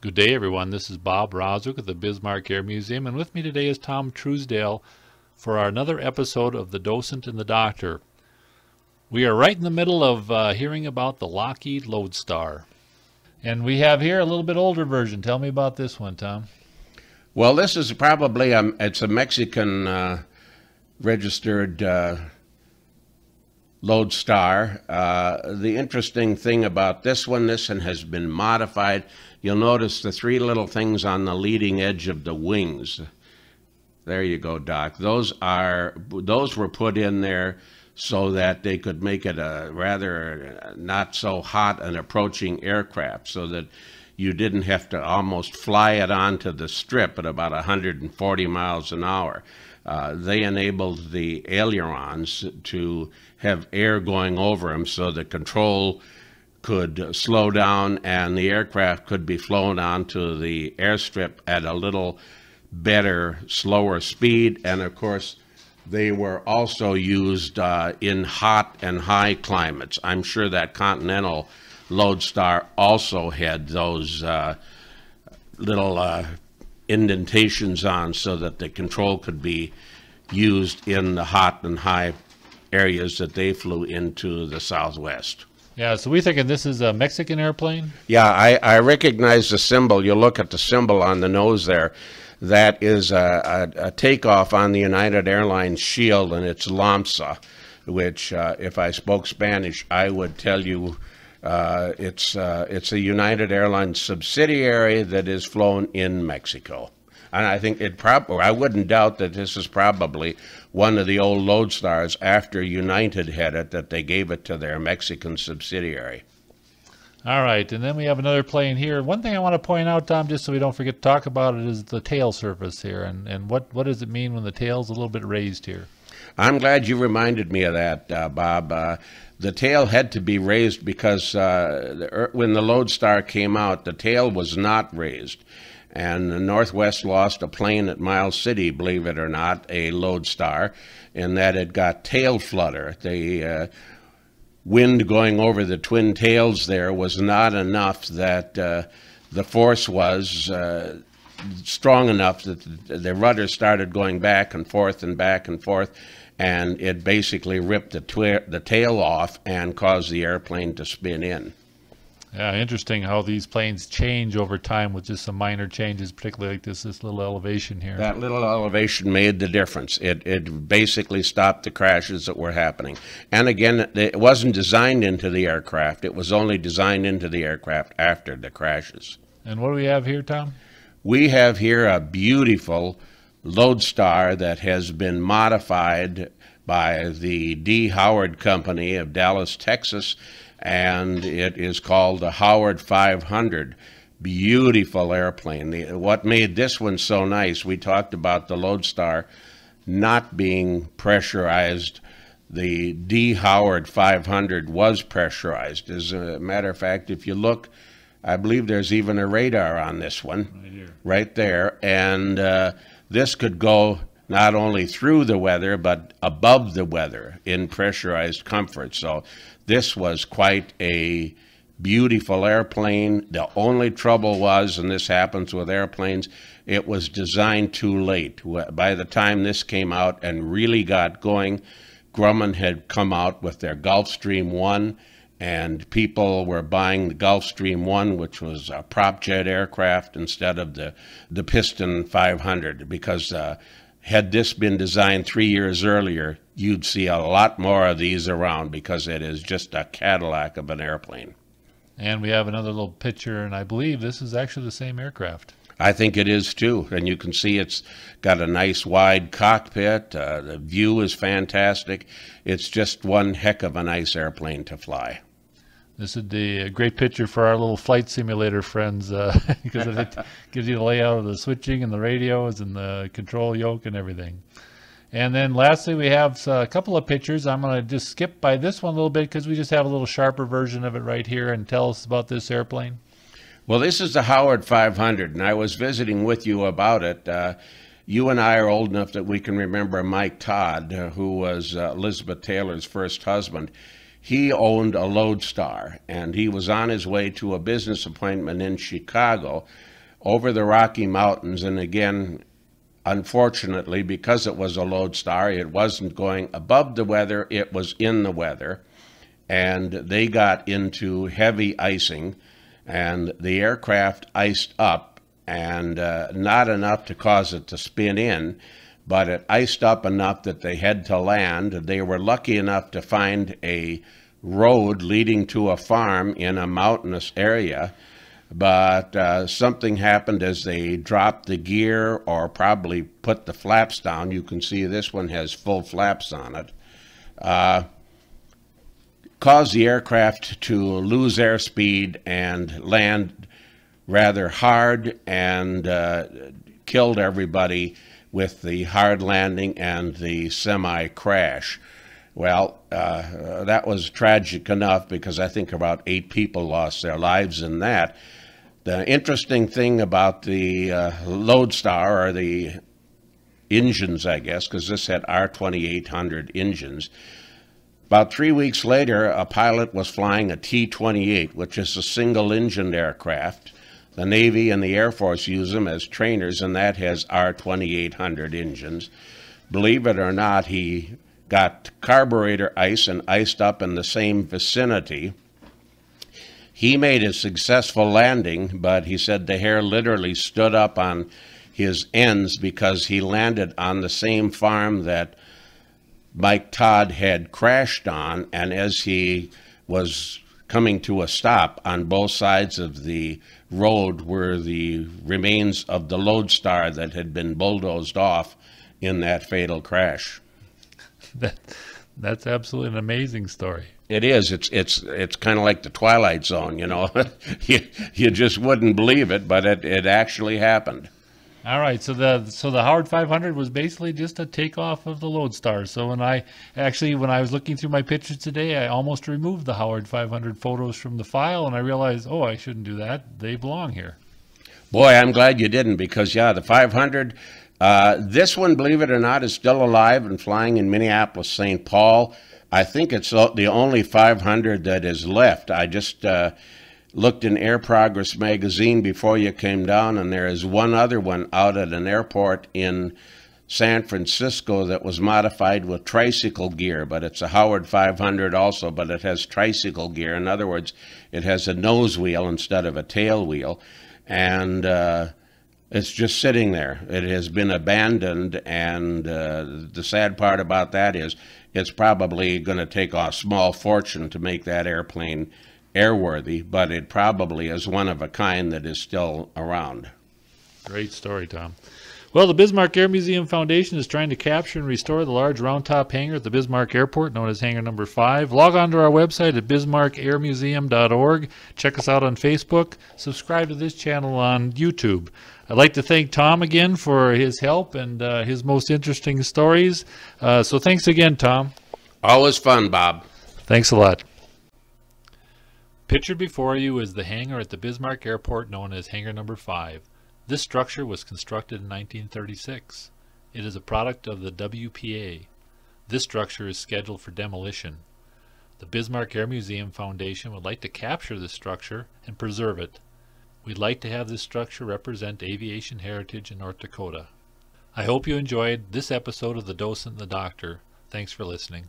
Good day, everyone. This is Bob Roswick of the Bismarck Air Museum, and with me today is Tom Trousdale for our another episode of The Docent and the Doctor. We are right in the middle of hearing about the Lockheed Lodestar. And we have here a little bit older version. Tell me about this one, Tom. Well, this is probably it's a Mexican registered Lodestar. The interesting thing about this one has been modified. You'll notice the three little things on the leading edge of the wings. There you go, Doc. Those were put in there so that they could make it a rather not so hot an approaching aircraft, so that you didn't have to almost fly it onto the strip at about 140 miles an hour. They enabled the ailerons to have air going over them so the control could slow down and the aircraft could be flown onto the airstrip at a little better, slower speed. And of course, they were also used in hot and high climates. I'm sure that Continental Lodestar also had those little indentations on so that the control could be used in the hot and high areas that they flew into the Southwest. Yeah, so we're thinking this is a Mexican airplane? Yeah, I recognize the symbol. You look at the symbol on the nose there. That is a takeoff on the United Airlines shield, and it's LAMSA, which if I spoke Spanish, I would tell you it's a United Airlines subsidiary that is flown in Mexico. And I think I wouldn't doubt that this is probably one of the old Lodestars after United had it, that they gave it to their Mexican subsidiary. All right, and then we have another plane here. One thing I want to point out, Tom, just so we don't forget to talk about it, is the tail surface here. And what does it mean when the tail's a little bit raised here? I'm glad you reminded me of that, Bob. The tail had to be raised because when the Lodestar came out, the tail was not raised. And the Northwest lost a plane at Miles City, believe it or not, a Lodestar, in that it got tail flutter. The wind going over the twin tails there was not enough that the force was strong enough that the rudder started going back and forth and back and forth, and it basically ripped the tail off and caused the airplane to spin in. Yeah, interesting how these planes change over time with just some minor changes, particularly like this little elevation here. That little elevation made the difference. It basically stopped the crashes that were happening. And again, it wasn't designed into the aircraft. It was only designed into the aircraft after the crashes. And what do we have here, Tom? We have here a beautiful Lodestar that has been modified by the D. Howard Company of Dallas, Texas, and it is called the Howard 500. Beautiful airplane. What made this one so nice, we talked about the Lodestar not being pressurized. The D. Howard 500 was pressurized. As a matter of fact, if you look, I believe there's even a radar on this one. Right here. Right there. And this could go not only through the weather, but above the weather in pressurized comfort. So this was quite a beautiful airplane. The only trouble was, and this happens with airplanes, it was designed too late. By the time this came out and really got going, Grumman had come out with their Gulfstream 1, and people were buying the Gulfstream 1, which was a prop jet aircraft, instead of the Piston 500, because had this been designed 3 years earlier, you'd see a lot more of these around, because it is just a Cadillac of an airplane. And we have another little picture, and I believe this is actually the same aircraft. I think it is too, and you can see it's got a nice wide cockpit. The view is fantastic. It's just one heck of a nice airplane to fly. This would be a great picture for our little flight simulator friends because it gives you the layout of the switching and the radios and the control yoke and everything. And then lastly, we have a couple of pictures. I'm going to just skip by this one a little bit because we just have a little sharper version of it right here. And tell us about this airplane. Well, this is the Howard 500, and I was visiting with you about it. You and I are old enough that we can remember Mike Todd, who was Elizabeth Taylor's first husband. He owned a Lodestar, and he was on his way to a business appointment in Chicago over the Rocky Mountains. And again, unfortunately, because it was a Lodestar, it wasn't going above the weather, it was in the weather. And they got into heavy icing, and the aircraft iced up, and not enough to cause it to spin in, but it iced up enough that they had to land. They were lucky enough to find a road leading to a farm in a mountainous area, but something happened as they dropped the gear, or probably put the flaps down. You can see this one has full flaps on it. Caused the aircraft to lose airspeed and land rather hard, and killed everybody with the hard landing and the semi-crash. Well, that was tragic enough, because I think about 8 people lost their lives in that. The interesting thing about the Lodestar, or the engines, I guess, because this had R-2800 engines, about 3 weeks later, a pilot was flying a T-28, which is a single-engined aircraft. The Navy and the Air Force use them as trainers, and that has R-2800 engines. Believe it or not, he got carburetor ice and iced up in the same vicinity. He made a successful landing, but he said the hair literally stood up on his ends because he landed on the same farm that Mike Todd had crashed on, and as he was coming to a stop, on both sides of the road were the remains of the Lodestar that had been bulldozed off in that fatal crash. That's absolutely an amazing story. It is. It's kind of like the Twilight Zone, you know. you just wouldn't believe it, but it actually happened. All right, so the Howard 500 was basically just a takeoff of the Lodestar. So when I was looking through my pictures today, I almost removed the Howard 500 photos from the file, and I realized, oh, I shouldn't do that. They belong here. Boy, I'm glad you didn't, because yeah, the 500, this one, believe it or not, is still alive and flying in Minneapolis, St. Paul. I think it's the only 500 that is left. I just looked in Air Progress magazine before you came down, and there is one other one out at an airport in San Francisco that was modified with tricycle gear, but it's a Howard 500 also, but it has tricycle gear. In other words, it has a nose wheel instead of a tail wheel, and it's just sitting there. It has been abandoned, and the sad part about that is it's probably going to take a small fortune to make that airplane airworthy, but it probably is one of a kind that is still around. Great story, Tom. Well, the Bismarck Air Museum Foundation is trying to capture and restore the large round-top hangar at the Bismarck Airport, known as Hangar Number 5. Log on to our website at bismarckairmuseum.org. Check us out on Facebook. Subscribe to this channel on YouTube. I'd like to thank Tom again for his help and his most interesting stories. So thanks again, Tom. Always fun, Bob. Thanks a lot. Pictured before you is the hangar at the Bismarck Airport, known as Hangar Number 5. This structure was constructed in 1936. It is a product of the WPA. This structure is scheduled for demolition. The Bismarck Air Museum Foundation would like to capture this structure and preserve it. We'd like to have this structure represent aviation heritage in North Dakota. I hope you enjoyed this episode of The Docent and the Doctor. Thanks for listening.